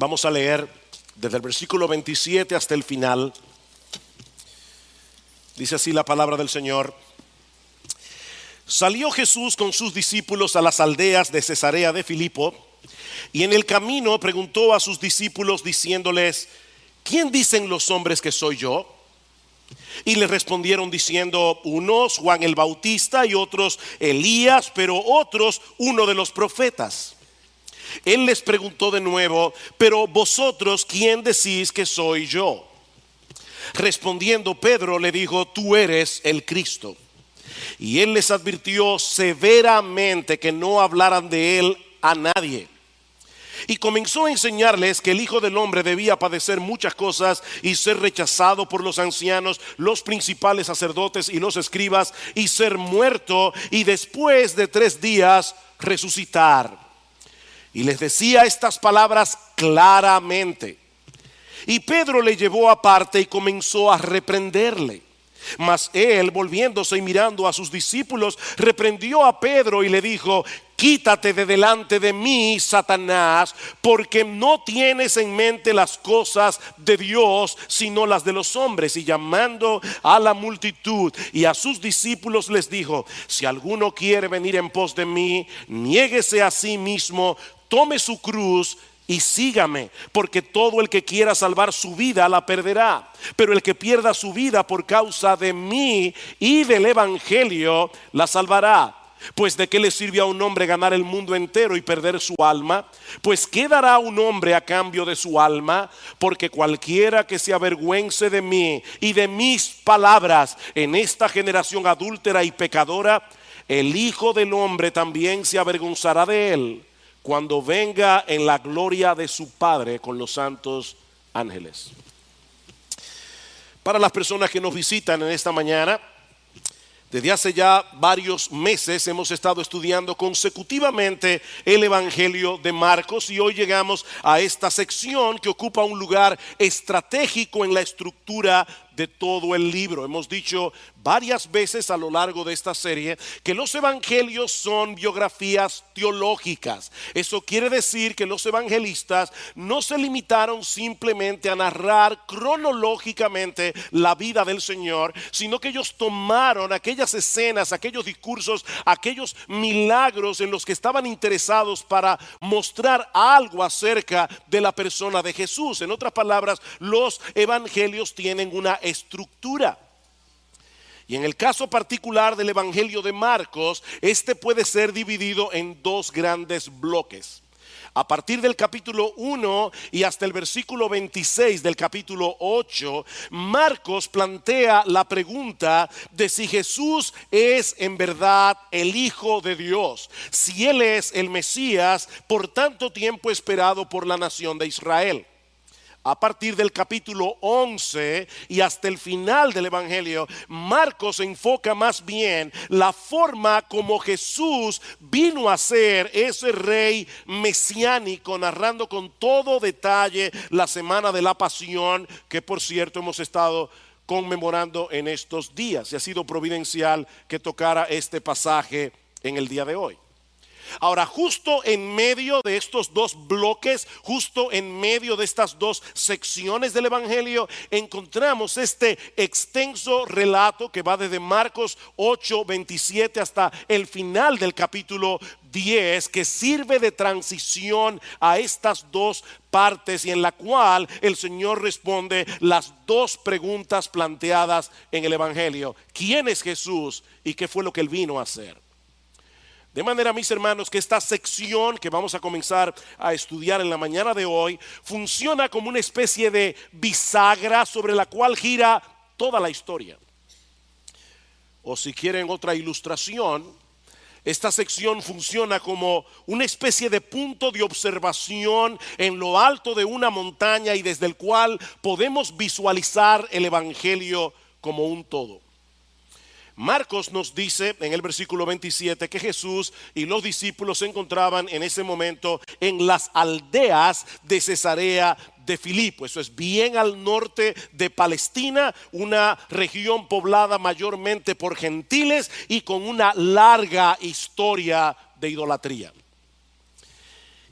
Vamos a leer desde el versículo 27 hasta el final. Dice así la palabra del Señor. Salió Jesús con sus discípulos a las aldeas de Cesarea de Filipo, y en el camino preguntó a sus discípulos diciéndoles: ¿quién dicen los hombres que soy yo? Y le respondieron diciendo: unos Juan el Bautista, y otros Elías, pero otros uno de los profetas. Él les preguntó de nuevo: pero vosotros, ¿quién decís que soy yo? Respondiendo Pedro le dijo: tú eres el Cristo. Y él les advirtió severamente que no hablaran de él a nadie. Y comenzó a enseñarles que el Hijo del Hombre debía padecer muchas cosas y ser rechazado por los ancianos, los principales sacerdotes y los escribas, y ser muerto y después de 3 días resucitar. Y les decía estas palabras claramente. Y Pedro le llevó aparte y comenzó a reprenderle. Mas él, volviéndose y mirando a sus discípulos, reprendió a Pedro y le dijo: quítate de delante de mí, Satanás, porque no tienes en mente las cosas de Dios, sino las de los hombres. Y llamando a la multitud y a sus discípulos les dijo: si alguno quiere venir en pos de mí, niéguese a sí mismo, tome su cruz y sígame, porque todo el que quiera salvar su vida la perderá, pero el que pierda su vida por causa de mí y del evangelio la salvará. Pues de qué le sirve a un hombre ganar el mundo entero y perder su alma? Pues qué dará un hombre a cambio de su alma. Porque cualquiera que se avergüence de mí y de mis palabras en esta generación adúltera y pecadora, el Hijo del Hombre también se avergonzará de él cuando venga en la gloria de su Padre con los santos ángeles. Para las personas que nos visitan en esta mañana, desde hace ya varios meses hemos estado estudiando consecutivamente el Evangelio de Marcos, y hoy llegamos a esta sección que ocupa un lugar estratégico en la estructura de todo el libro. Hemos dicho varias veces a lo largo de esta serie que los evangelios son biografías teológicas. Eso quiere decir que los evangelistas no se limitaron simplemente a narrar cronológicamente la vida del Señor, sino que ellos tomaron aquellas escenas, aquellos discursos, aquellos milagros en los que estaban interesados para mostrar algo acerca de la persona de Jesús. En otras palabras, los evangelios tienen una estructura. Y en el caso particular del Evangelio de Marcos, este puede ser dividido en 2 grandes bloques. A partir del capítulo 1 y hasta el versículo 26 del capítulo 8, Marcos plantea la pregunta de si Jesús es en verdad el Hijo de Dios, si Él es el Mesías por tanto tiempo esperado por la nación de Israel. A partir del capítulo 11 y hasta el final del Evangelio, Marcos enfoca más bien la forma como Jesús vino a ser ese rey mesiánico, narrando con todo detalle la semana de la pasión, que por cierto hemos estado conmemorando en estos días, y ha sido providencial que tocara este pasaje en el día de hoy. Ahora, justo en medio de estos 2 bloques, justo en medio de estas 2 secciones del Evangelio, encontramos este extenso relato que va desde Marcos 8:27 hasta el final del capítulo 10, que sirve de transición a estas 2 partes, y en la cual el Señor responde las 2 preguntas planteadas en el Evangelio: ¿quién es Jesús y qué fue lo que Él vino a hacer? De manera, mis hermanos, que esta sección que vamos a comenzar a estudiar en la mañana de hoy funciona como una especie de bisagra sobre la cual gira toda la historia. O si quieren otra ilustración, esta sección funciona como una especie de punto de observación en lo alto de una montaña, y desde el cual podemos visualizar el Evangelio como un todo. Marcos nos dice en el versículo 27 que Jesús y los discípulos se encontraban en ese momento en las aldeas de Cesarea de Filipo. Eso es bien al norte de Palestina, una región poblada mayormente por gentiles y con una larga historia de idolatría.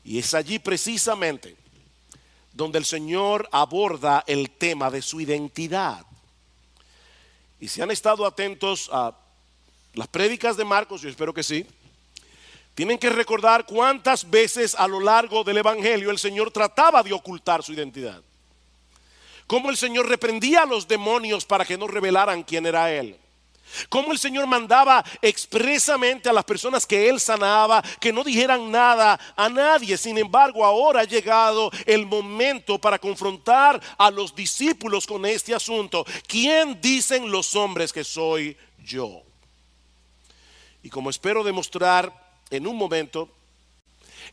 Y es allí precisamente donde el Señor aborda el tema de su identidad. Y si han estado atentos a las prédicas de Marcos, yo espero que sí, tienen que recordar cuántas veces a lo largo del Evangelio el Señor trataba de ocultar su identidad. Cómo el Señor reprendía a los demonios para que no revelaran quién era Él. Cómo el Señor mandaba expresamente a las personas que Él sanaba que no dijeran nada a nadie. Sin embargo, ahora ha llegado el momento para confrontar a los discípulos con este asunto. ¿Quién dicen los hombres que soy yo? Y como espero demostrar en un momento,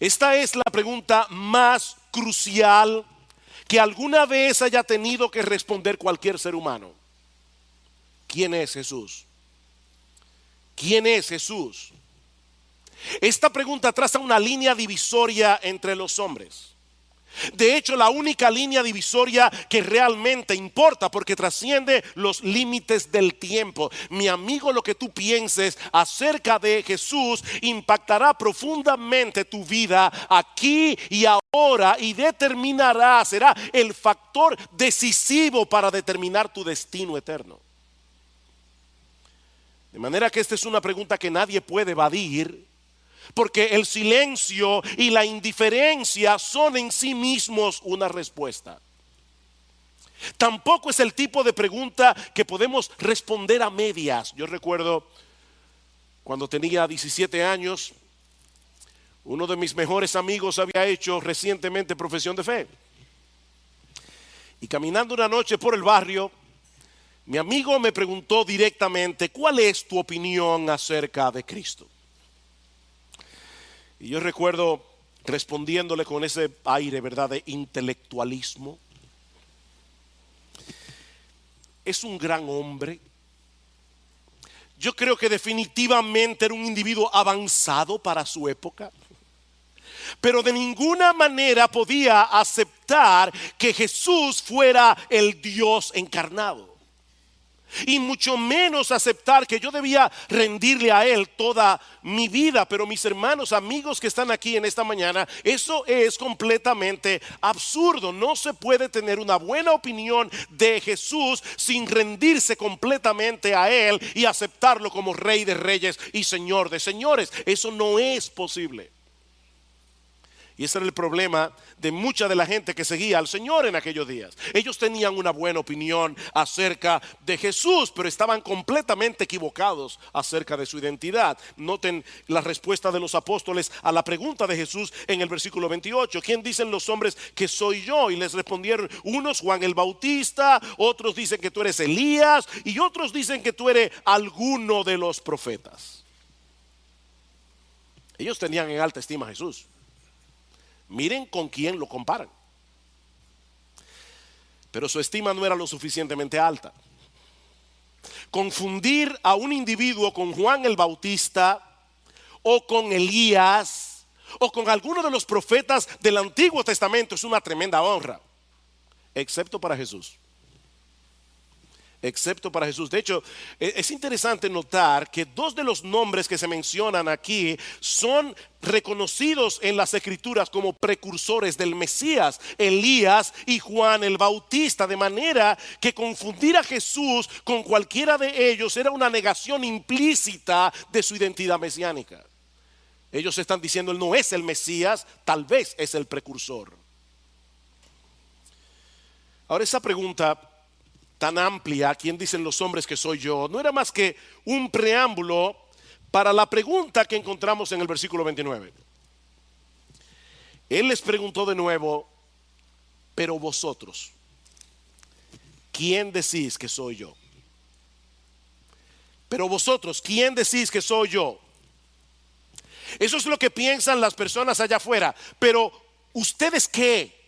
esta es la pregunta más crucial que alguna vez haya tenido que responder cualquier ser humano. ¿Quién es Jesús? ¿Quién es Jesús? Esta pregunta traza una línea divisoria entre los hombres. De hecho, la única línea divisoria que realmente importa, porque trasciende los límites del tiempo. Mi amigo, lo que tú pienses acerca de Jesús impactará profundamente tu vida aquí y ahora y determinará, será el factor decisivo para determinar tu destino eterno. De manera que esta es una pregunta que nadie puede evadir, porque el silencio y la indiferencia son en sí mismos una respuesta. Tampoco es el tipo de pregunta que podemos responder a medias. Yo recuerdo cuando tenía 17 años, uno de mis mejores amigos había hecho recientemente profesión de fe. Y caminando una noche por el barrio, mi amigo me preguntó directamente: ¿cuál es tu opinión acerca de Cristo? Y yo recuerdo respondiéndole con ese aire, ¿verdad?, de intelectualismo. Es un gran hombre. Yo creo que definitivamente era un individuo avanzado para su época, pero de ninguna manera podía aceptar que Jesús fuera el Dios encarnado. Y mucho menos aceptar que yo debía rendirle a Él toda mi vida. Pero mis hermanos, amigos que están aquí en esta mañana, eso es completamente absurdo. No se puede tener una buena opinión de Jesús sin rendirse completamente a Él y aceptarlo como Rey de Reyes y Señor de Señores. Eso no es posible. Y ese era el problema de mucha de la gente que seguía al Señor en aquellos días. Ellos tenían una buena opinión acerca de Jesús, pero estaban completamente equivocados acerca de su identidad. Noten la respuesta de los apóstoles a la pregunta de Jesús en el versículo 28. ¿Quién dicen los hombres que soy yo? Y les respondieron unos: Juan el Bautista, otros dicen que tú eres Elías y otros dicen que tú eres alguno de los profetas. Ellos tenían en alta estima a Jesús. Miren con quién lo comparan. Pero su estima no era lo suficientemente alta. Confundir a un individuo con Juan el Bautista o con Elías o con alguno de los profetas del Antiguo Testamento es una tremenda honra, excepto para Jesús. Excepto para Jesús. De hecho, es interesante notar que dos de los nombres que se mencionan aquí son reconocidos en las Escrituras como precursores del Mesías: Elías y Juan el Bautista. De manera que confundir a Jesús con cualquiera de ellos era una negación implícita de su identidad mesiánica. Ellos están diciendo: él no es el Mesías, tal vez es el precursor. Ahora, esa pregunta tan amplia, ¿quién dicen los hombres que soy yo?, no era más que un preámbulo para la pregunta que encontramos en el versículo 29. Él les preguntó de nuevo: pero vosotros, ¿quién decís que soy yo? Pero vosotros, ¿quién decís que soy yo? Eso es lo que piensan las personas allá afuera. Pero ¿ustedes qué?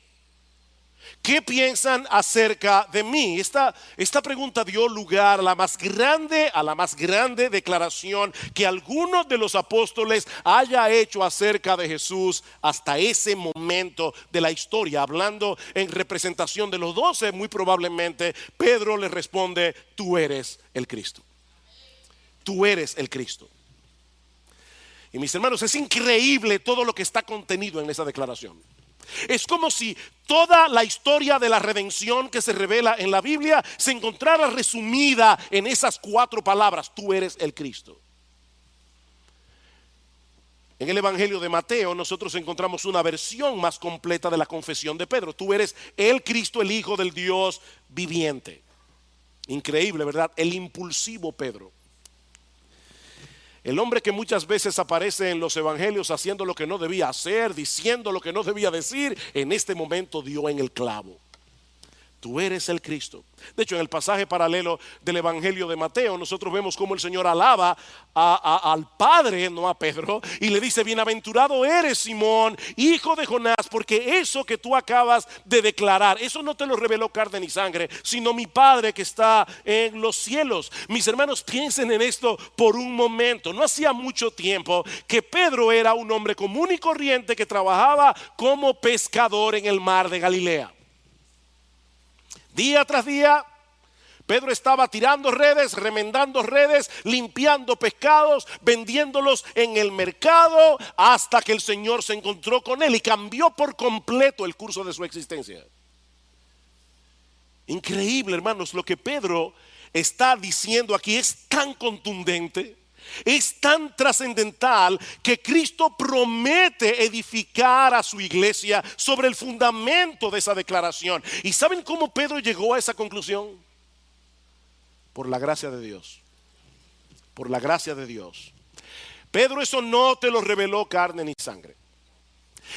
¿Qué piensan acerca de mí? Esta pregunta dio lugar a la más grande declaración que alguno de los apóstoles haya hecho acerca de Jesús hasta ese momento de la historia. Hablando en representación de los 12, muy probablemente Pedro le responde: tú eres el Cristo. Tú eres el Cristo. Y mis hermanos, es increíble todo lo que está contenido en esa declaración. Es como si toda la historia de la redención que se revela en la Biblia se encontrara resumida en esas 4 palabras: tú eres el Cristo. En el Evangelio de Mateo nosotros encontramos una versión más completa de la confesión de Pedro: tú eres el Cristo, el Hijo del Dios viviente. Increíble, ¿verdad? El impulsivo Pedro. El hombre que muchas veces aparece en los evangelios haciendo lo que no debía hacer, diciendo lo que no debía decir, en este momento dio en el clavo. Tú eres el Cristo. De hecho, en el pasaje paralelo del Evangelio de Mateo, nosotros vemos cómo el Señor alaba al Padre, no a Pedro, y le dice: bienaventurado eres, Simón, hijo de Jonás, porque eso que tú acabas de declarar, eso no te lo reveló carne ni sangre, sino mi Padre que está en los cielos. Mis hermanos, piensen en esto por un momento. No hacía mucho tiempo que Pedro era un hombre común y corriente que trabajaba como pescador en el mar de Galilea. Día tras día, Pedro estaba tirando redes, remendando redes, limpiando pescados, vendiéndolos en el mercado, hasta que el Señor se encontró con él y cambió por completo el curso de su existencia. Increíble, hermanos, lo que Pedro está diciendo aquí es tan contundente, es tan trascendental, que Cristo promete edificar a su iglesia sobre el fundamento de esa declaración. ¿Y saben cómo Pedro llegó a esa conclusión? Por la gracia de Dios. Por la gracia de Dios. Pedro, eso no te lo reveló carne ni sangre.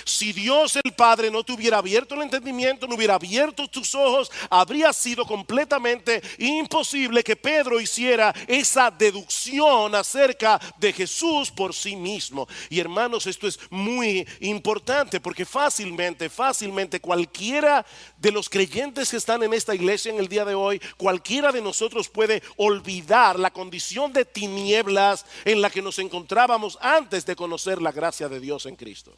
Si Dios el Padre no te hubiera abierto el entendimiento, no hubiera abierto tus ojos, habría sido completamente imposible que Pedro hiciera esa deducción acerca de Jesús por sí mismo. Y hermanos, esto es muy importante, porque fácilmente cualquiera de los creyentes que están en esta iglesia en el día de hoy, cualquiera de nosotros puede olvidar la condición de tinieblas en la que nos encontrábamos antes de conocer la gracia de Dios en Cristo.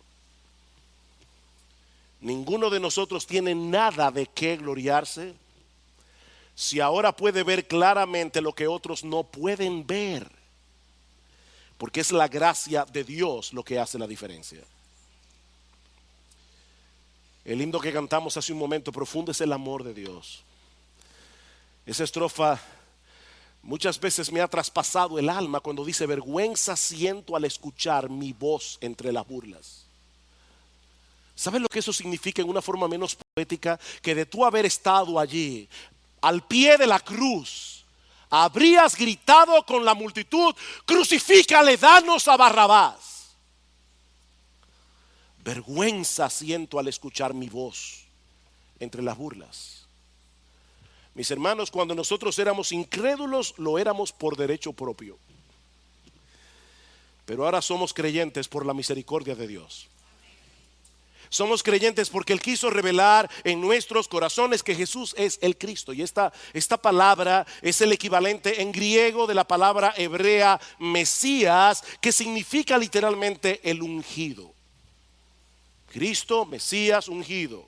Ninguno de nosotros tiene nada de qué gloriarse si ahora puede ver claramente lo que otros no pueden ver, porque es la gracia de Dios lo que hace la diferencia. El himno que cantamos hace un momento: profundo es el amor de Dios. Esa estrofa muchas veces me ha traspasado el alma cuando dice: vergüenza siento al escuchar mi voz entre las burlas. ¿Sabes lo que eso significa en una forma menos poética? Que de tú haber estado allí al pie de la cruz, habrías gritado con la multitud: crucifícale, danos a Barrabás. Vergüenza siento al escuchar mi voz entre las burlas. Mis hermanos, cuando nosotros éramos incrédulos, lo éramos por derecho propio. Pero ahora somos creyentes por la misericordia de Dios. Somos creyentes porque Él quiso revelar en nuestros corazones que Jesús es el Cristo. Y esta palabra es el equivalente en griego de la palabra hebrea Mesías, que significa literalmente el ungido. Cristo, Mesías, ungido.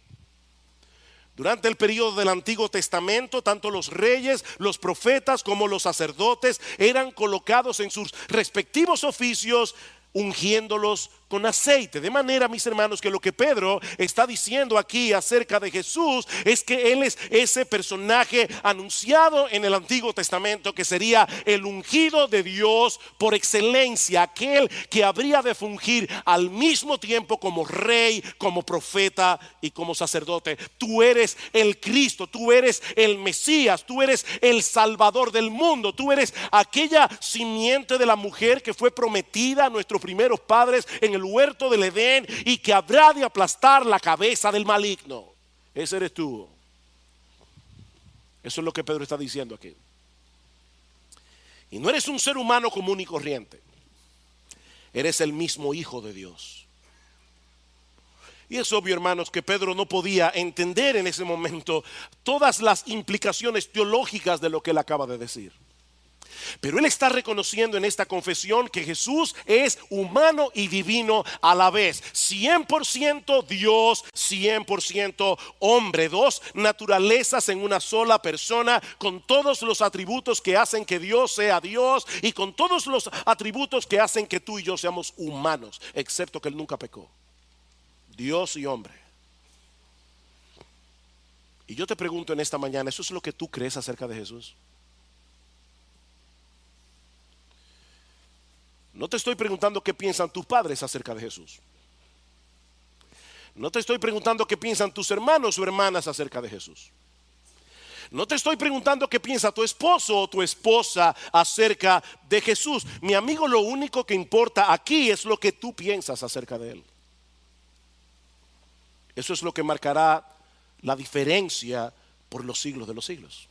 Durante el periodo del Antiguo Testamento, tanto los reyes, los profetas como los sacerdotes eran colocados en sus respectivos oficios, ungiéndolos con aceite. De manera, mis hermanos, que lo que Pedro está diciendo aquí acerca de Jesús es que Él es ese personaje anunciado en el Antiguo Testamento, que sería el ungido de Dios por excelencia, aquel que habría de fungir al mismo tiempo como rey, como profeta y como sacerdote. Tú eres el Cristo, tú eres el Mesías, tú eres el Salvador del mundo, tú eres aquella simiente de la mujer que fue prometida a nuestros primeros padres en el huerto del Edén y que habrá de aplastar la cabeza del maligno. Ese eres tú. Eso es lo que Pedro está diciendo aquí. Y no eres un ser humano común y corriente. Eres el mismo Hijo de Dios. Y es obvio, hermanos, que Pedro no podía entender en ese momento todas las implicaciones teológicas de lo que él acaba de decir. Pero él está reconociendo en esta confesión que Jesús es humano y divino a la vez. 100% Dios, 100% hombre. Dos naturalezas en una sola persona, con todos los atributos que hacen que Dios sea Dios y con todos los atributos que hacen que tú y yo seamos humanos, excepto que él nunca pecó. Dios y hombre. Y yo te pregunto en esta mañana, ¿eso es lo que tú crees acerca de Jesús? No te estoy preguntando qué piensan tus padres acerca de Jesús. No te estoy preguntando qué piensan tus hermanos o hermanas acerca de Jesús. No te estoy preguntando qué piensa tu esposo o tu esposa acerca de Jesús. Mi amigo, lo único que importa aquí es lo que tú piensas acerca de Él. Eso es lo que marcará la diferencia por los siglos de los siglos.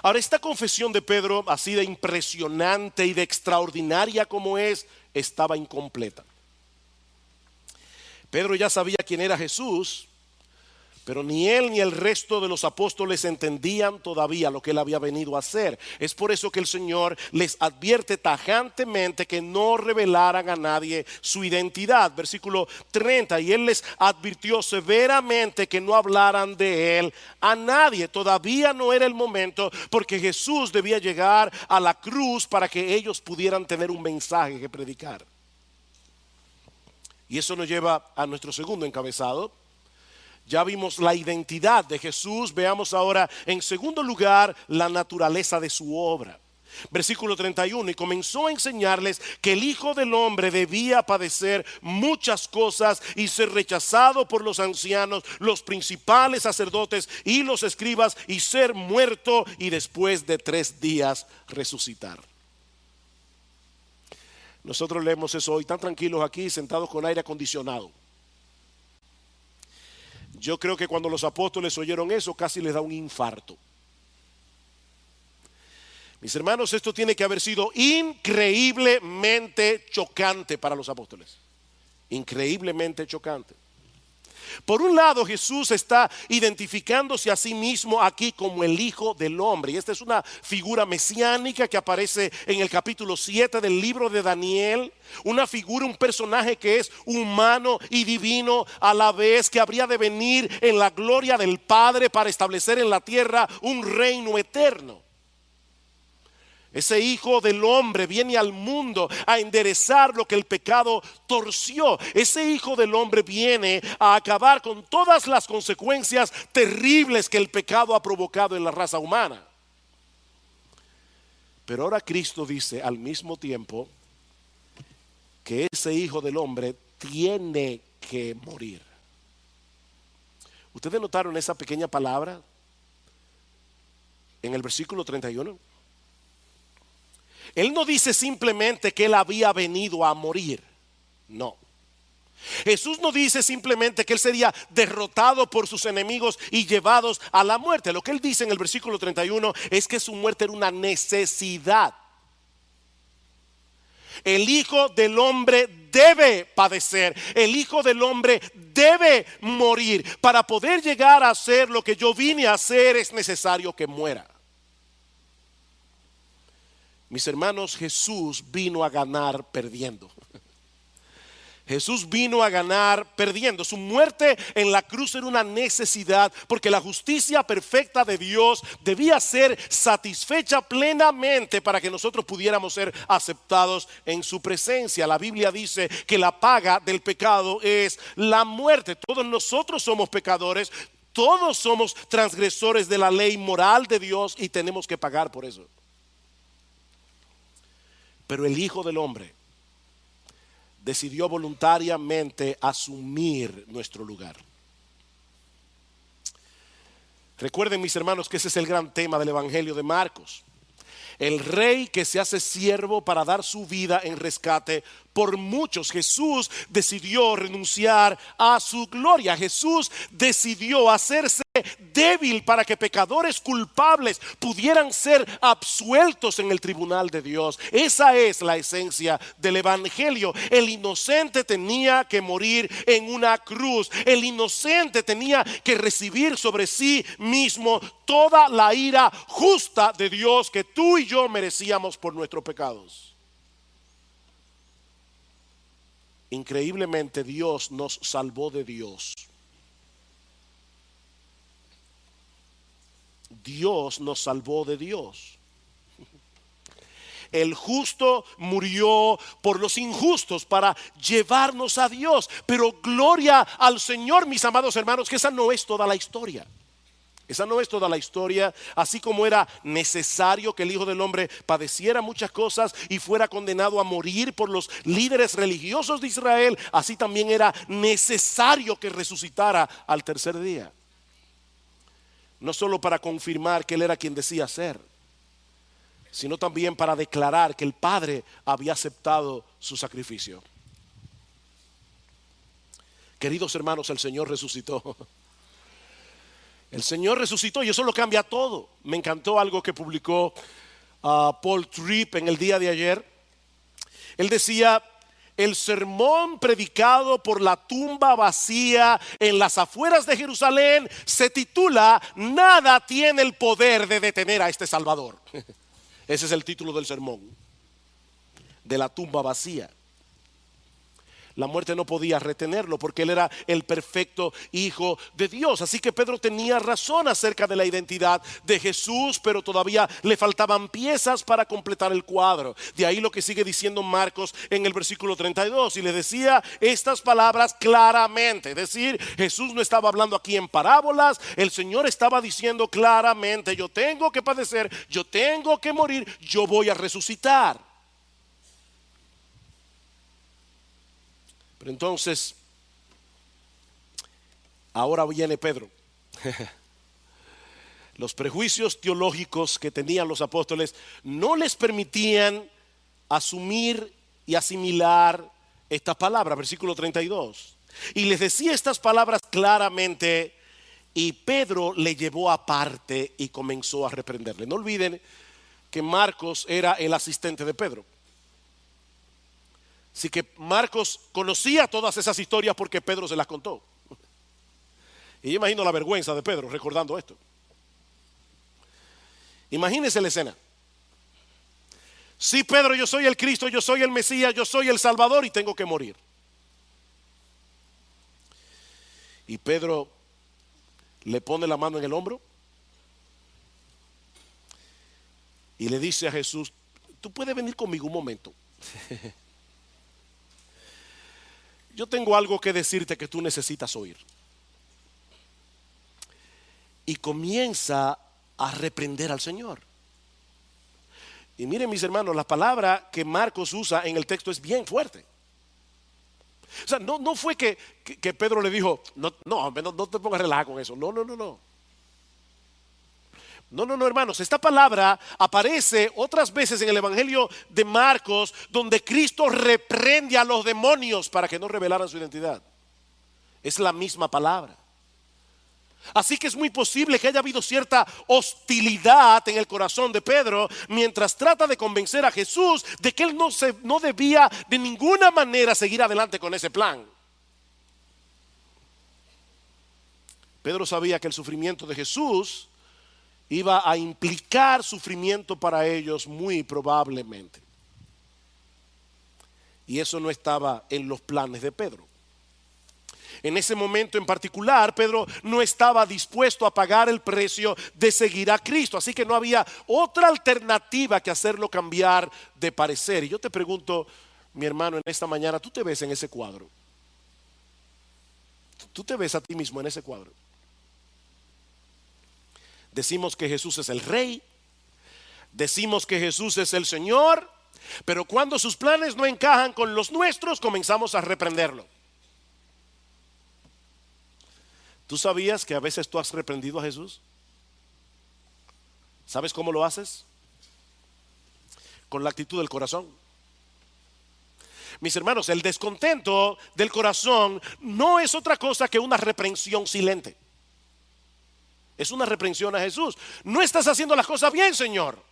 Ahora, esta confesión de Pedro, así de impresionante y de extraordinaria como es, estaba incompleta. Pedro ya sabía quién era Jesús, pero ni él ni el resto de los apóstoles entendían todavía lo que él había venido a hacer. Es por eso que el Señor les advierte tajantemente que no revelaran a nadie su identidad. Versículo 30, y él les advirtió severamente que no hablaran de él a nadie. Todavía no era el momento, porque Jesús debía llegar a la cruz para que ellos pudieran tener un mensaje que predicar. Y eso nos lleva a nuestro segundo encabezado. Ya vimos la identidad de Jesús. Veamos ahora en segundo lugar la naturaleza de su obra. Versículo 31, y comenzó a enseñarles que el Hijo del Hombre debía padecer muchas cosas y ser rechazado por los ancianos, los principales sacerdotes y los escribas, y ser muerto y después de 3 días resucitar. Nosotros leemos eso hoy tan tranquilos aquí, sentados con aire acondicionado. Yo creo que cuando los apóstoles oyeron eso, casi les da un infarto. Mis hermanos, esto tiene que haber sido increíblemente chocante para los apóstoles. Increíblemente chocante. Por un lado, Jesús está identificándose a sí mismo aquí como el Hijo del Hombre. Y esta es una figura mesiánica que aparece en el capítulo 7 del libro de Daniel. Una figura, un personaje que es humano y divino a la vez, que habría de venir en la gloria del Padre para establecer en la tierra un reino eterno. Ese Hijo del Hombre viene al mundo a enderezar lo que el pecado torció. Ese Hijo del Hombre viene a acabar con todas las consecuencias terribles que el pecado ha provocado en la raza humana. Pero ahora Cristo dice al mismo tiempo que ese Hijo del Hombre tiene que morir. ¿Ustedes notaron esa pequeña palabra en el versículo 31? Él no dice simplemente que él había venido a morir. No. Jesús no dice simplemente que él sería derrotado por sus enemigos y llevados a la muerte. Lo que él dice en el versículo 31 es que su muerte era una necesidad. El Hijo del Hombre debe padecer. El Hijo del Hombre debe morir. Para poder llegar a hacer lo que yo vine a hacer, es necesario que muera. Mis hermanos, Jesús vino a ganar perdiendo. Jesús vino a ganar perdiendo. Su muerte en la cruz era una necesidad, porque la justicia perfecta de Dios debía ser satisfecha plenamente para que nosotros pudiéramos ser aceptados en su presencia. La Biblia dice que la paga del pecado es la muerte. Todos nosotros somos pecadores, todos somos transgresores de la ley moral de Dios y tenemos que pagar por eso. Pero el Hijo del Hombre decidió voluntariamente asumir nuestro lugar. Recuerden, mis hermanos, que ese es el gran tema del Evangelio de Marcos. El rey que se hace siervo para dar su vida en rescate por muchos. Jesús decidió renunciar a su gloria. Jesús decidió hacerse débil para que pecadores culpables pudieran ser absueltos en el tribunal de Dios. Esa es la esencia del evangelio. El inocente tenía que morir en una cruz. El inocente tenía que recibir sobre sí mismo toda la ira justa de Dios que tú y yo merecíamos por nuestros pecados. Increíblemente, Dios nos salvó de Dios. Dios nos salvó de Dios. El justo murió por los injustos para llevarnos a Dios. Pero gloria al Señor, mis amados hermanos, que esa no es toda la historia. Esa no es toda la historia. Así como era necesario que el Hijo del Hombre padeciera muchas cosas y fuera condenado a morir por los líderes religiosos de Israel, así también era necesario que resucitara al tercer día. No solo para confirmar que Él era quien decía ser, sino también para declarar que el Padre había aceptado su sacrificio. Queridos hermanos, el Señor resucitó. El Señor resucitó y eso lo cambia todo. Me encantó algo que publicó Paul Tripp en el día de ayer. Él decía: el sermón predicado por la tumba vacía en las afueras de Jerusalén se titula "Nada tiene el poder de detener a este Salvador". Ese es el título del sermón, de la tumba vacía. La muerte no podía retenerlo porque Él era el perfecto Hijo de Dios. Así que Pedro tenía razón acerca de la identidad de Jesús, pero todavía le faltaban piezas para completar el cuadro. De ahí lo que sigue diciendo Marcos en el versículo 32. Y le decía estas palabras claramente. Es decir, Jesús no estaba hablando aquí en parábolas. El Señor estaba diciendo claramente: yo tengo que padecer, yo tengo que morir, yo voy a resucitar. Pero entonces, ahora viene Pedro. Los prejuicios teológicos que tenían los apóstoles no les permitían asumir y asimilar estas palabras. Versículo 32. Y les decía estas palabras claramente, y Pedro le llevó aparte y comenzó a reprenderle. No olviden que Marcos era el asistente de Pedro. Así que Marcos conocía todas esas historias porque Pedro se las contó. Y yo imagino la vergüenza de Pedro recordando esto. Imagínense la escena. Sí, Pedro, yo soy el Cristo, yo soy el Mesías, yo soy el Salvador y tengo que morir. Y Pedro le pone la mano en el hombro y le dice a Jesús: tú puedes venir conmigo un momento. Yo tengo algo que decirte que tú necesitas oír. Y comienza a reprender al Señor. Y miren, mis hermanos, la palabra que Marcos usa en el texto es bien fuerte. O sea, no fue que Pedro le dijo: no te pongas relajar con eso. No, hermanos, esta palabra aparece otras veces en el Evangelio de Marcos, donde Cristo reprende a los demonios para que no revelaran su identidad. Es la misma palabra. Así que es muy posible que haya habido cierta hostilidad en el corazón de Pedro mientras trata de convencer a Jesús de que él no debía de ninguna manera seguir adelante con ese plan. Pedro sabía que el sufrimiento de Jesús iba a implicar sufrimiento para ellos muy probablemente. Y eso no estaba en los planes de Pedro. En ese momento en particular, Pedro no estaba dispuesto a pagar el precio de seguir a Cristo. Así que no había otra alternativa que hacerlo cambiar de parecer. Y yo te pregunto, mi hermano, en esta mañana, ¿tú te ves en ese cuadro? ¿Tú te ves a ti mismo en ese cuadro? Decimos que Jesús es el Rey, decimos que Jesús es el Señor, pero cuando sus planes no encajan con los nuestros, comenzamos a reprenderlo. ¿Tú sabías que a veces tú has reprendido a Jesús? ¿Sabes cómo lo haces? Con la actitud del corazón. Mis hermanos, el descontento del corazón no es otra cosa que una reprensión silente. Es una reprensión a Jesús. No estás haciendo las cosas bien, Señor.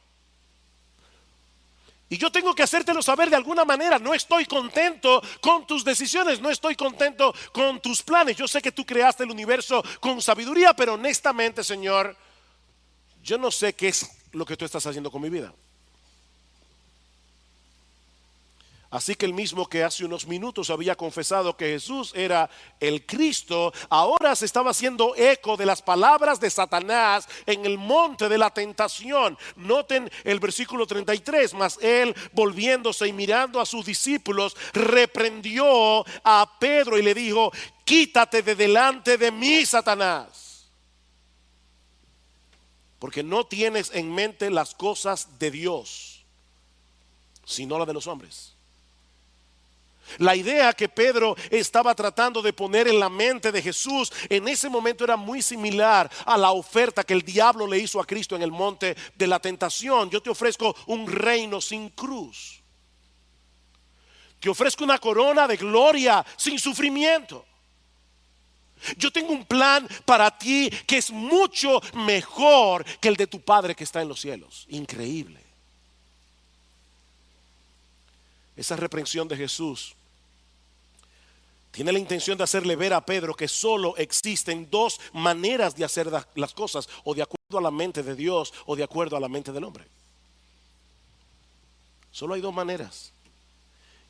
Y yo tengo que hacértelo saber de alguna manera. No estoy contento con tus decisiones, no estoy contento con tus planes. Yo sé que tú creaste el universo con sabiduría, pero honestamente, Señor, yo no sé qué es lo que tú estás haciendo con mi vida. Así que el mismo que hace unos minutos había confesado que Jesús era el Cristo, ahora se estaba haciendo eco de las palabras de Satanás en el monte de la tentación. Noten el versículo 33, mas él, volviéndose y mirando a sus discípulos, reprendió a Pedro y le dijo: quítate de delante de mí, Satanás, porque no tienes en mente las cosas de Dios, sino las de los hombres. La idea que Pedro estaba tratando de poner en la mente de Jesús en ese momento era muy similar a la oferta que el diablo le hizo a Cristo en el monte de la tentación. Yo te ofrezco un reino sin cruz. Te ofrezco una corona de gloria sin sufrimiento. Yo tengo un plan para ti que es mucho mejor que el de tu Padre que está en los cielos. Increíble. Esa reprensión de Jesús tiene la intención de hacerle ver a Pedro que solo existen dos maneras de hacer las cosas: o de acuerdo a la mente de Dios o de acuerdo a la mente del hombre. Solo hay dos maneras.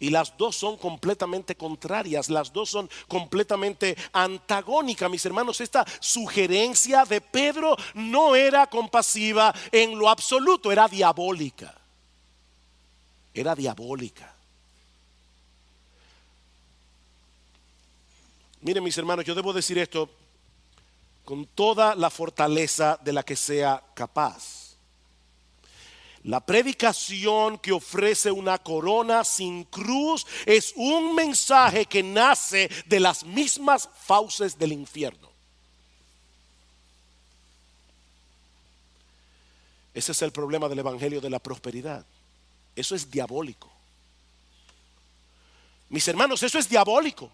Y las dos son completamente contrarias, las dos son completamente antagónicas, mis hermanos. Esta sugerencia de Pedro no era compasiva en lo absoluto, era diabólica. Era diabólica. Miren, mis hermanos, yo debo decir esto con toda la fortaleza de la que sea capaz. La predicación que ofrece una corona sin cruz es un mensaje que nace de las mismas fauces del infierno. Ese es el problema del evangelio de la prosperidad. Eso es diabólico. Mis hermanos, eso es diabólico.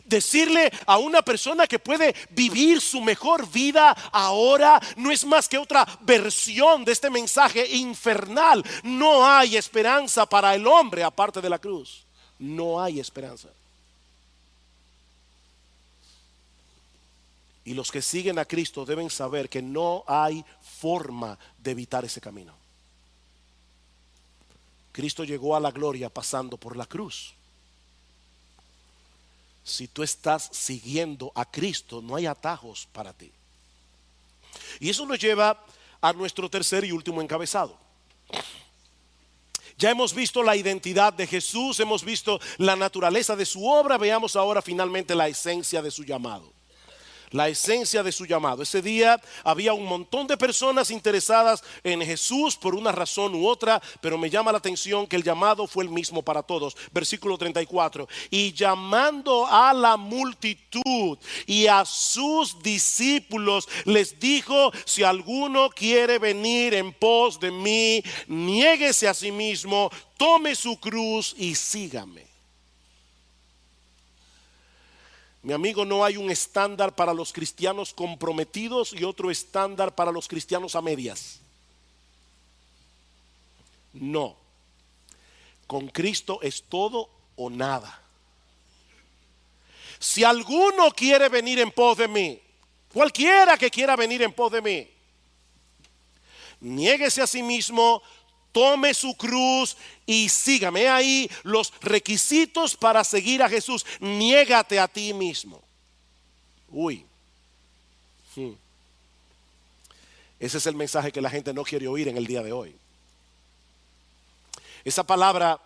Decirle a una persona que puede vivir su mejor vida ahora no es más que otra versión de este mensaje infernal. No hay esperanza para el hombre aparte de la cruz. No hay esperanza. Y los que siguen a Cristo deben saber que no hay forma de evitar ese camino. Cristo llegó a la gloria pasando por la cruz. Si tú estás siguiendo a Cristo, no hay atajos para ti. Y eso nos lleva a nuestro tercer y último encabezado. Ya hemos visto la identidad de Jesús, hemos visto la naturaleza de su obra. Veamos ahora finalmente la esencia de su llamado. La esencia de su llamado. Ese día había un montón de personas interesadas en Jesús por una razón u otra, pero me llama la atención que el llamado fue el mismo para todos. Versículo 34. Y llamando a la multitud y a sus discípulos, les dijo: si alguno quiere venir en pos de mí, niéguese a sí mismo, tome su cruz y sígame. Mi amigo, no hay un estándar para los cristianos comprometidos y otro estándar para los cristianos a medias. No. Con Cristo es todo o nada. Si alguno quiere venir en pos de mí, cualquiera que quiera venir en pos de mí, niéguese a sí mismo, tome su cruz y sígame. Ahí los requisitos para seguir a Jesús. Niégate a ti mismo. Ese es el mensaje que la gente no quiere oír en el día de hoy. Esa palabra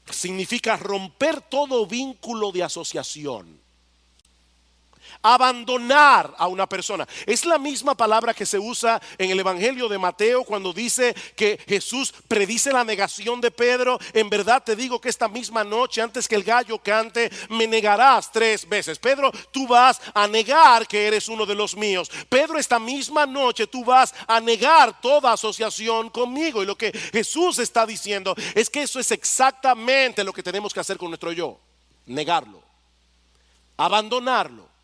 significa romper todo vínculo de asociación. Abandonar a una persona. Es la misma palabra que se usa en el Evangelio de Mateo cuando dice que Jesús predice la negación de Pedro. En verdad te digo que esta misma noche, antes que el gallo cante, me negarás 3 veces. Pedro, tú vas a negar que eres uno de los míos. Pedro, esta misma noche tú vas a negar toda asociación conmigo. Y lo que Jesús está diciendo es que eso es exactamente lo que tenemos que hacer con nuestro yo. Negarlo, abandonarlo,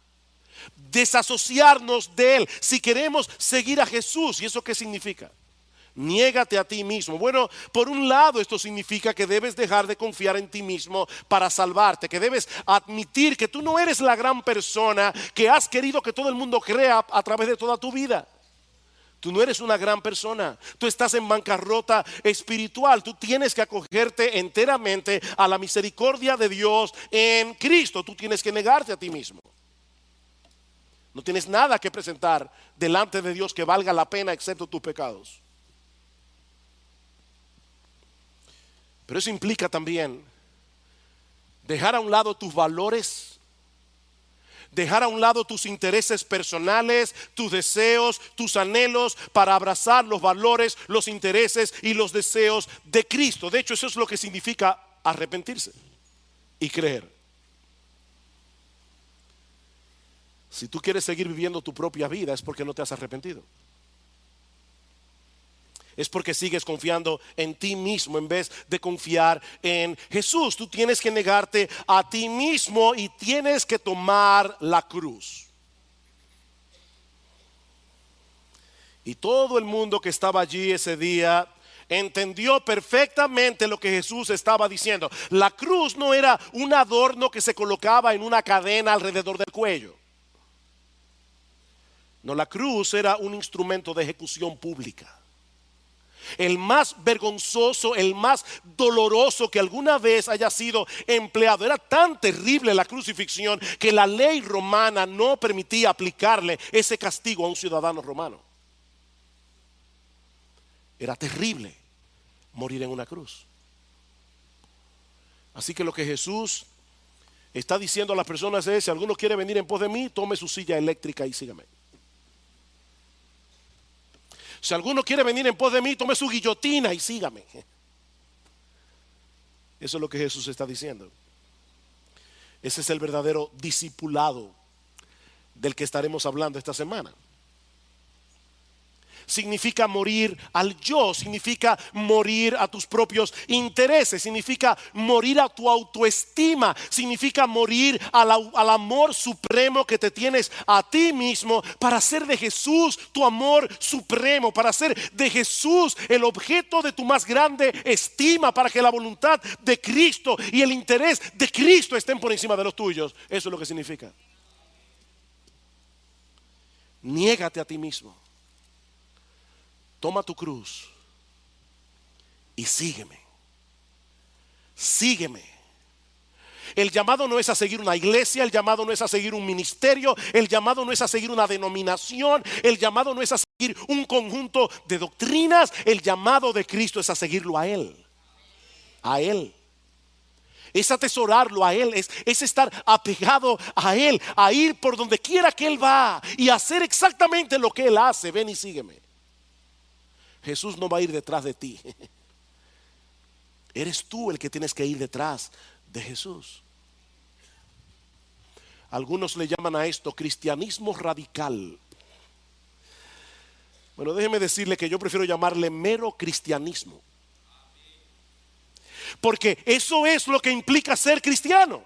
desasociarnos de él si queremos seguir a Jesús. ¿Y eso qué significa? Niégate a ti mismo. Bueno, por un lado esto significa que debes dejar de confiar en ti mismo para salvarte, que debes admitir que tú no eres la gran persona que has querido que todo el mundo crea a través de toda tu vida. Tú no eres una gran persona. Tú estás en bancarrota espiritual. Tú tienes que acogerte enteramente a la misericordia de Dios en Cristo. Tú tienes que negarte a ti mismo. No tienes nada que presentar delante de Dios que valga la pena excepto tus pecados. Pero eso implica también dejar a un lado tus valores, dejar a un lado tus intereses personales, tus deseos, tus anhelos, para abrazar los valores, los intereses y los deseos de Cristo. De hecho, eso es lo que significa arrepentirse y creer. Si tú quieres seguir viviendo tu propia vida, es porque no te has arrepentido. Es porque sigues confiando en ti mismo en vez de confiar en Jesús. Tú tienes que negarte a ti mismo y tienes que tomar la cruz. Y todo el mundo que estaba allí ese día entendió perfectamente lo que Jesús estaba diciendo. La cruz no era un adorno que se colocaba en una cadena alrededor del cuello. No, la cruz era un instrumento de ejecución pública. El más vergonzoso, el más doloroso que alguna vez haya sido empleado. Era tan terrible la crucifixión que la ley romana no permitía aplicarle ese castigo a un ciudadano romano. Era terrible morir en una cruz. Así que lo que Jesús está diciendo a las personas es: si alguno quiere venir en pos de mí, tome su silla eléctrica y sígame. Si alguno quiere venir en pos de mí, tome su guillotina y sígame. Eso es lo que Jesús está diciendo. Ese es el verdadero discipulado del que estaremos hablando esta semana. Significa morir al yo, significa morir a tus propios intereses, significa morir a tu autoestima, significa morir al amor supremo que te tienes a ti mismo, para hacer de Jesús tu amor supremo, para hacer de Jesús el objeto de tu más grande estima, para que la voluntad de Cristo y el interés de Cristo estén por encima de los tuyos. Eso es lo que significa. Niégate a ti mismo. Toma tu cruz y sígueme. Sígueme. El llamado no es a seguir una iglesia, el llamado no es a seguir un ministerio, el llamado no es a seguir una denominación, el llamado no es a seguir un conjunto de doctrinas. El llamado de Cristo es a seguirlo a Él. A Él. Es atesorarlo a Él, es estar apegado a Él, a ir por donde quiera que Él va y hacer exactamente lo que Él hace. Ven y sígueme. Jesús no va a ir detrás de ti. Eres tú el que tienes que ir detrás de Jesús. Algunos le llaman a esto cristianismo radical. Bueno, déjeme decirle que yo prefiero llamarle mero cristianismo. Porque eso es lo que implica ser cristiano.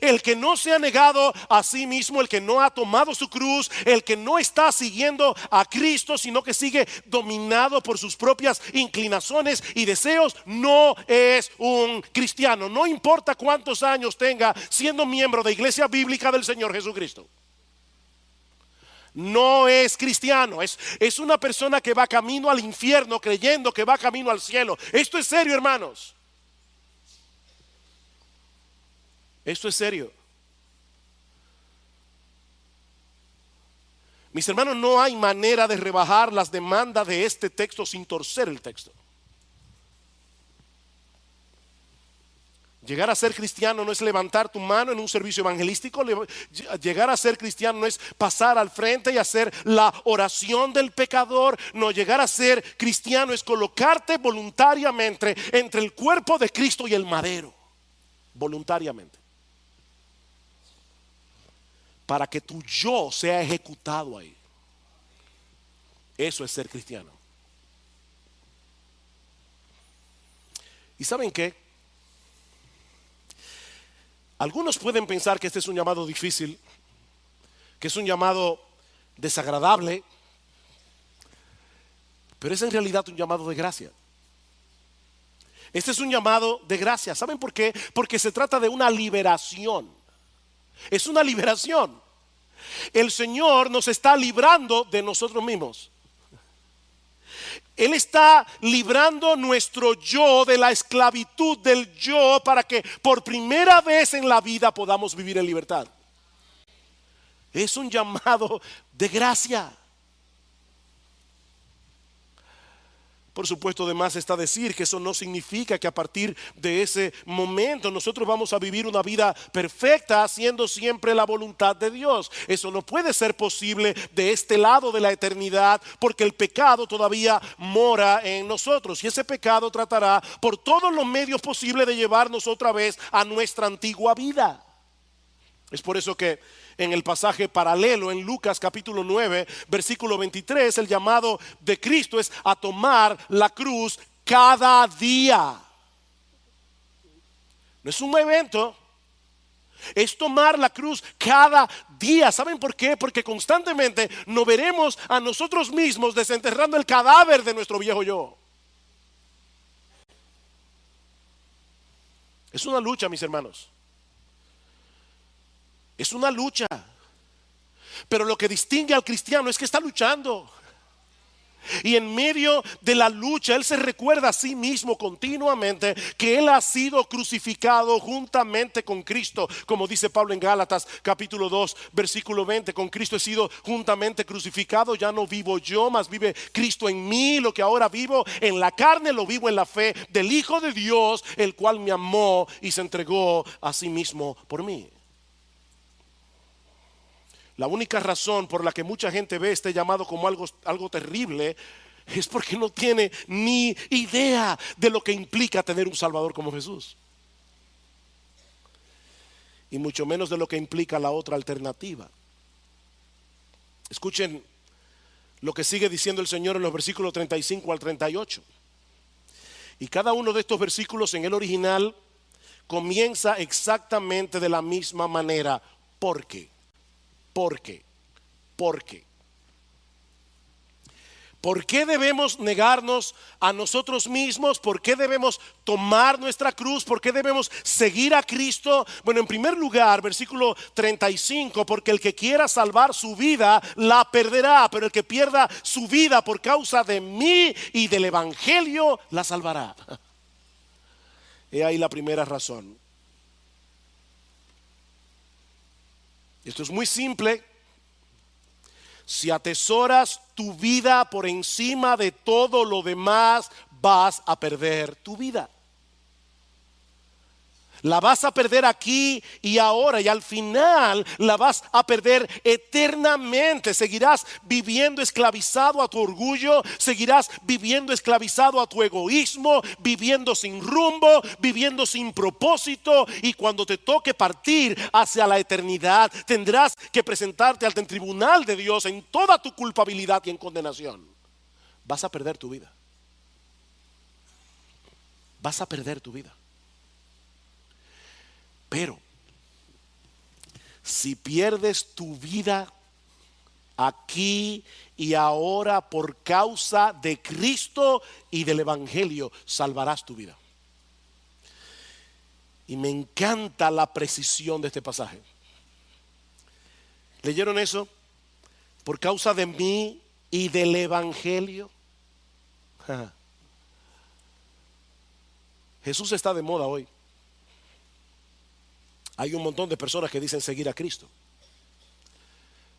El que no se ha negado a sí mismo, el que no ha tomado su cruz, el que no está siguiendo a Cristo, sino que sigue dominado por sus propias inclinaciones y deseos, no es un cristiano. No importa cuántos años tenga siendo miembro de Iglesia Bíblica del Señor Jesucristo. No es cristiano, es una persona que va camino al infierno creyendo que va camino al cielo. Esto es serio, hermanos. Esto es serio. Mis hermanos, no hay manera de rebajar las demandas de este texto sin torcer el texto. Llegar a ser cristiano no es levantar tu mano en un servicio evangelístico. Llegar a ser cristiano no es pasar al frente y hacer la oración del pecador. No, llegar a ser cristiano es colocarte voluntariamente entre el cuerpo de Cristo y el madero. Voluntariamente. Para que tu yo sea ejecutado ahí. Eso es ser cristiano. ¿Y saben qué? Algunos pueden pensar que este es un llamado difícil, que es un llamado desagradable, pero es en realidad un llamado de gracia. Este es un llamado de gracia. ¿Saben por qué? Porque se trata de una liberación. Es una liberación. El Señor nos está librando de nosotros mismos. Él está librando nuestro yo de la esclavitud del yo para que por primera vez en la vida podamos vivir en libertad. Es un llamado de gracia. Por supuesto, además está decir que eso no significa que a partir de ese momento nosotros vamos a vivir una vida perfecta haciendo siempre la voluntad de Dios. Eso no puede ser posible de este lado de la eternidad, porque el pecado todavía mora en nosotros y ese pecado tratará por todos los medios posibles de llevarnos otra vez a nuestra antigua vida. Es por eso que en el pasaje paralelo en Lucas capítulo 9 versículo 23 el llamado de Cristo es a tomar la cruz cada día. No es un evento, es tomar la cruz cada día. ¿Saben por qué? Porque constantemente nos veremos a nosotros mismos desenterrando el cadáver de nuestro viejo yo. Es una lucha, mis hermanos. Es una lucha, pero lo que distingue al cristiano es que está luchando. Y en medio de la lucha, él se recuerda a sí mismo continuamente que él ha sido crucificado juntamente con Cristo. Como dice Pablo en Gálatas capítulo 2 versículo 20, con Cristo he sido juntamente crucificado. Ya no vivo yo, mas vive Cristo en mí. Lo que ahora vivo en la carne, lo vivo en la fe del Hijo de Dios, el cual me amó y se entregó a sí mismo por mí. La única razón por la que mucha gente ve este llamado como algo terrible es porque no tiene ni idea de lo que implica tener un Salvador como Jesús. Y mucho menos de lo que implica la otra alternativa. Escuchen lo que sigue diciendo el Señor en los versículos 35 al 38. Y cada uno de estos versículos en el original comienza exactamente de la misma manera. ¿Por qué? ¿Por qué? ¿Por qué? ¿Por qué debemos negarnos a nosotros mismos? ¿Por qué debemos tomar nuestra cruz? ¿Por qué debemos seguir a Cristo? Bueno, en primer lugar, versículo 35, porque el que quiera salvar su vida la perderá, pero el que pierda su vida por causa de mí y del evangelio la salvará. He ahí la primera razón. Esto es muy simple. Si atesoras tu vida por encima de todo lo demás, vas a perder tu vida. La vas a perder aquí y ahora, y al final la vas a perder eternamente. Seguirás viviendo esclavizado a tu orgullo, seguirás viviendo esclavizado a tu egoísmo, viviendo sin rumbo, viviendo sin propósito, y cuando te toque partir hacia la eternidad, tendrás que presentarte ante el tribunal de Dios en toda tu culpabilidad y en condenación. Vas a perder tu vida. Vas a perder tu vida. Pero si pierdes tu vida aquí y ahora por causa de Cristo y del evangelio, salvarás tu vida. Y me encanta la precisión de este pasaje. ¿Leyeron eso? Por causa de mí y del evangelio. Jesús está de moda hoy. Hay un montón de personas que dicen seguir a Cristo.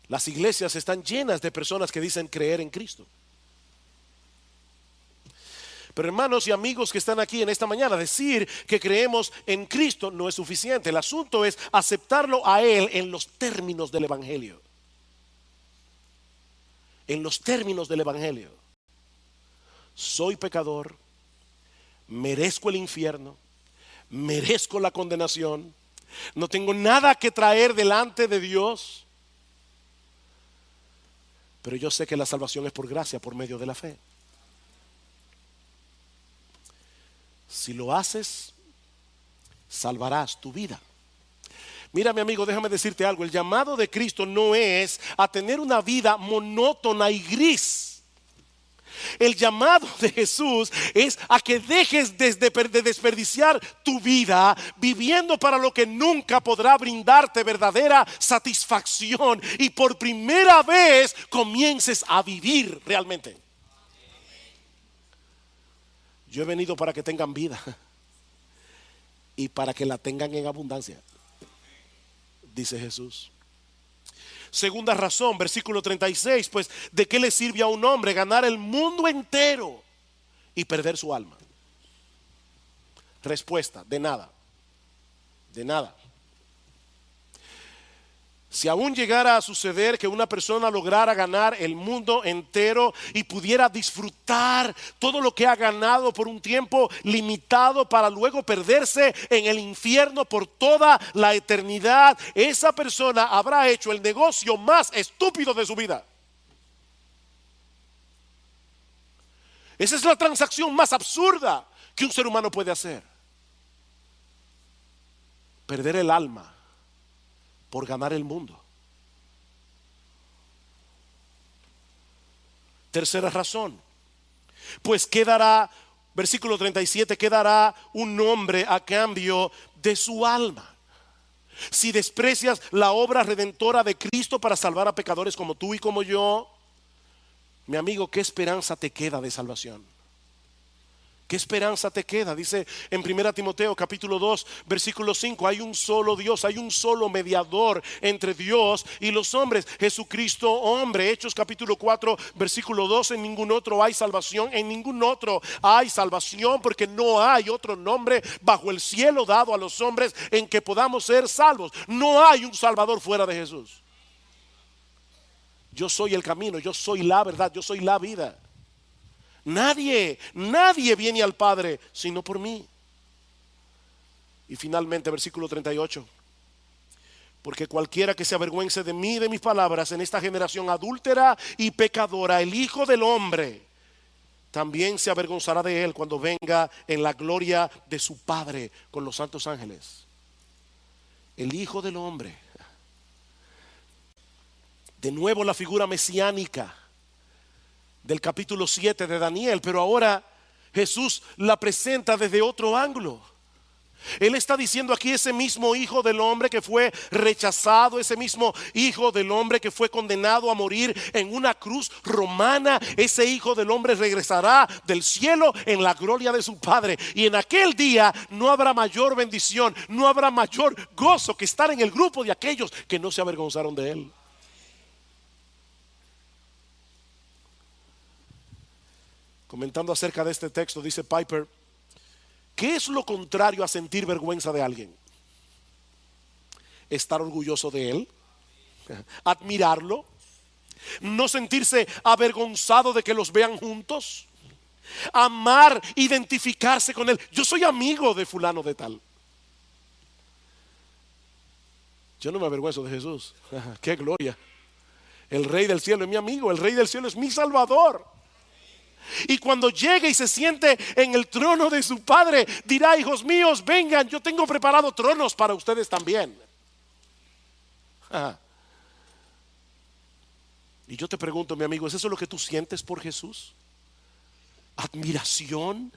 Las iglesias están llenas de personas que dicen creer en Cristo. Pero hermanos y amigos que están aquí en esta mañana, decir que creemos en Cristo no es suficiente. El asunto es aceptarlo a Él en los términos del evangelio. En los términos del evangelio. Soy pecador, merezco el infierno, merezco la condenación. No tengo nada que traer delante de Dios, pero yo sé que la salvación es por gracia, por medio de la fe. Si lo haces, salvarás tu vida. Mira, mi amigo, déjame decirte algo. El llamado de Cristo no es a tener una vida monótona y gris. El llamado de Jesús es a que dejes de desperdiciar tu vida viviendo para lo que nunca podrá brindarte verdadera satisfacción, y por primera vez comiences a vivir realmente. Yo he venido para que tengan vida y para que la tengan en abundancia, dice Jesús. Segunda razón, versículo 36, pues ¿de qué le sirve a un hombre ganar el mundo entero y perder su alma? Respuesta, de nada, de nada. Si aún llegara a suceder que una persona lograra ganar el mundo entero y pudiera disfrutar todo lo que ha ganado por un tiempo limitado para luego perderse en el infierno por toda la eternidad, esa persona habrá hecho el negocio más estúpido de su vida. Esa es la transacción más absurda que un ser humano puede hacer. Perder el alma por ganar el mundo. Tercera razón, pues ¿qué dará? Versículo 37, ¿qué dará un hombre a cambio de su alma? Si desprecias la obra redentora de Cristo para salvar a pecadores como tú y como yo, mi amigo, ¿qué esperanza te queda de salvación? ¿Qué esperanza te queda? Dice en 1 Timoteo capítulo 2 versículo 5, hay un solo Dios, hay un solo mediador entre Dios y los hombres, Jesucristo hombre. Hechos capítulo 4 versículo 2, en ningún otro hay salvación, en ningún otro hay salvación, porque no hay otro nombre bajo el cielo dado a los hombres en que podamos ser salvos. No hay un salvador fuera de Jesús. Yo soy el camino, yo soy la verdad, yo soy la vida. Nadie viene al Padre sino por mí. Y finalmente versículo 38, porque cualquiera que se avergüence de mí y de mis palabras en esta generación adúltera y pecadora, el Hijo del Hombre también se avergonzará de él cuando venga en la gloria de su Padre con los santos ángeles. El Hijo del Hombre, de nuevo la figura mesiánica del capítulo 7 de Daniel, pero ahora Jesús la presenta desde otro ángulo. Él está diciendo aquí, ese mismo Hijo del Hombre que fue rechazado, ese mismo Hijo del Hombre que fue condenado a morir en una cruz romana, ese Hijo del Hombre regresará del cielo en la gloria de su Padre, y en aquel día no habrá mayor bendición, no habrá mayor gozo que estar en el grupo de aquellos que no se avergonzaron de Él. Comentando acerca de este texto, dice Piper, ¿qué es lo contrario a sentir vergüenza de alguien? Estar orgulloso de él, admirarlo, no sentirse avergonzado de que los vean juntos, amar, identificarse con él. Yo soy amigo de fulano de tal. Yo no me avergüenzo de Jesús. ¡Qué gloria! El Rey del cielo es mi amigo, el Rey del cielo es mi Salvador. Y cuando llegue y se siente en el trono de su Padre, dirá: hijos míos, vengan, yo tengo preparado tronos para ustedes también. Y yo te pregunto, mi amigo, ¿es eso lo que tú sientes por Jesús? ¿Admiración?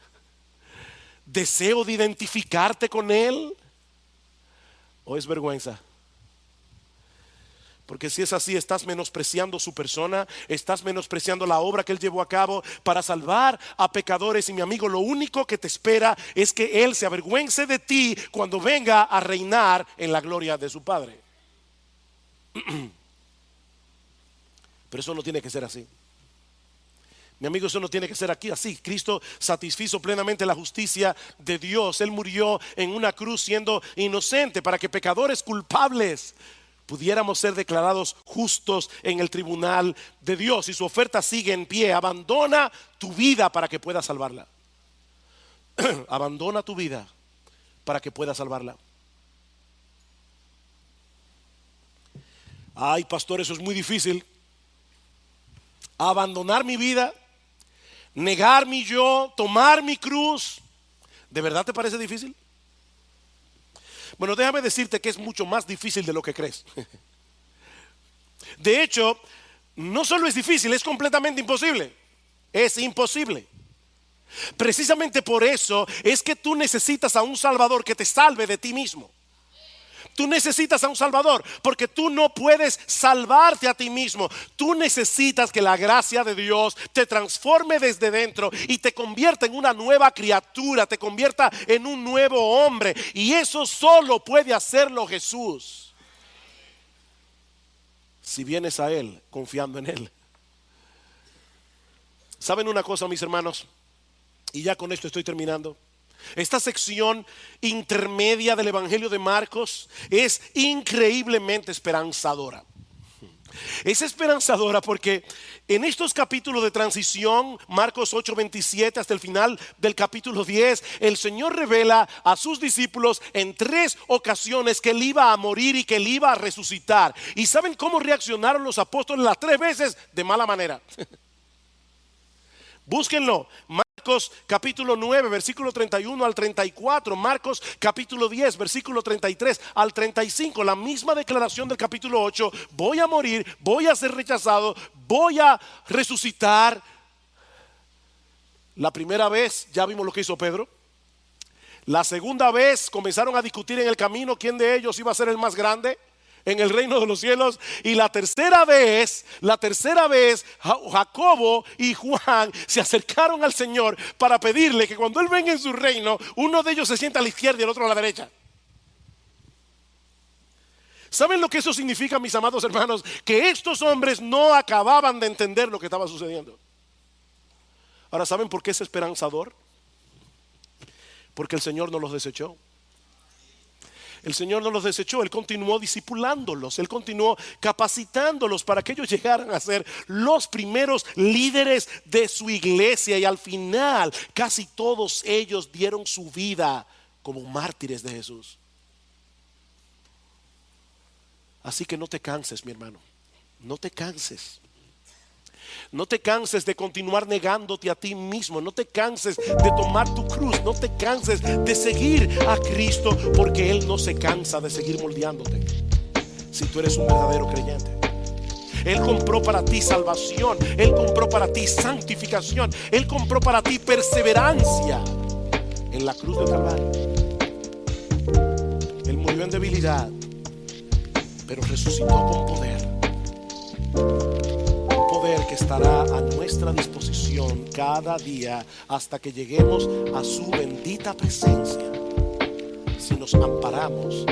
¿Deseo de identificarte con Él? ¿O es vergüenza? Porque si es así, estás menospreciando su persona, estás menospreciando la obra que Él llevó a cabo para salvar a pecadores. Y mi amigo, lo único que te espera es que Él se avergüence de ti cuando venga a reinar en la gloria de su Padre. Pero eso no tiene que ser así. Mi amigo, eso no tiene que ser aquí así. Cristo satisfizo plenamente la justicia de Dios. Él murió en una cruz siendo inocente para que pecadores culpables pudiéramos ser declarados justos en el tribunal de Dios. Y su oferta sigue en pie: abandona tu vida para que puedas salvarla. Abandona tu vida para que puedas salvarla. Ay, pastor, eso es muy difícil. Abandonar mi vida, negar mi yo, tomar mi cruz, ¿de verdad te parece difícil? Bueno, déjame decirte que es mucho más difícil de lo que crees. De hecho, no solo es difícil, es completamente imposible. Es imposible. Precisamente por eso es que tú necesitas a un Salvador que te salve de ti mismo. Tú necesitas a un Salvador porque tú no puedes salvarte a ti mismo. Tú necesitas que la gracia de Dios te transforme desde dentro y te convierta en una nueva criatura, te convierta en un nuevo hombre. Y eso solo puede hacerlo Jesús. Si vienes a Él confiando en Él. ¿Saben una cosa, mis hermanos? Y ya con esto estoy terminando. Esta sección intermedia del Evangelio de Marcos es increíblemente esperanzadora. Es esperanzadora porque en estos capítulos de transición, Marcos 8:27 hasta el final del capítulo 10, el Señor revela a sus discípulos en 3 ocasiones que Él iba a morir y que Él iba a resucitar. ¿Y saben cómo reaccionaron los apóstoles las 3 veces? De mala manera. Búsquenlo. Marcos capítulo 9, versículo 31 al 34. Marcos capítulo 10, versículo 33 al 35. La misma declaración del capítulo 8. Voy a morir, voy a ser rechazado, voy a resucitar. La primera vez ya vimos lo que hizo Pedro. La segunda vez comenzaron a discutir en el camino quién de ellos iba a ser el más grande en el reino de los cielos. Y la tercera vez, Jacobo y Juan se acercaron al Señor para pedirle que cuando Él venga en su reino, uno de ellos se sienta a la izquierda y el otro a la derecha. ¿Saben lo que eso significa, mis amados hermanos? Que estos hombres no acababan de entender lo que estaba sucediendo. Ahora, ¿saben por qué es esperanzador? Porque el Señor no los desechó. El Señor no los desechó, Él continuó discipulándolos, Él continuó capacitándolos para que ellos llegaran a ser los primeros líderes de su iglesia. Y al final casi todos ellos dieron su vida como mártires de Jesús. Así que no te canses, mi hermano, no te canses. No te canses de continuar negándote a ti mismo. No te canses de tomar tu cruz. No te canses de seguir a Cristo, porque Él no se cansa de seguir moldeándote. Si tú eres un verdadero creyente, Él compró para ti salvación. Él compró para ti santificación. Él compró para ti perseverancia en la cruz del Calvario. Él murió en debilidad, pero resucitó con poder. Que estará a nuestra disposición cada día hasta que lleguemos a su bendita presencia, si nos amparamos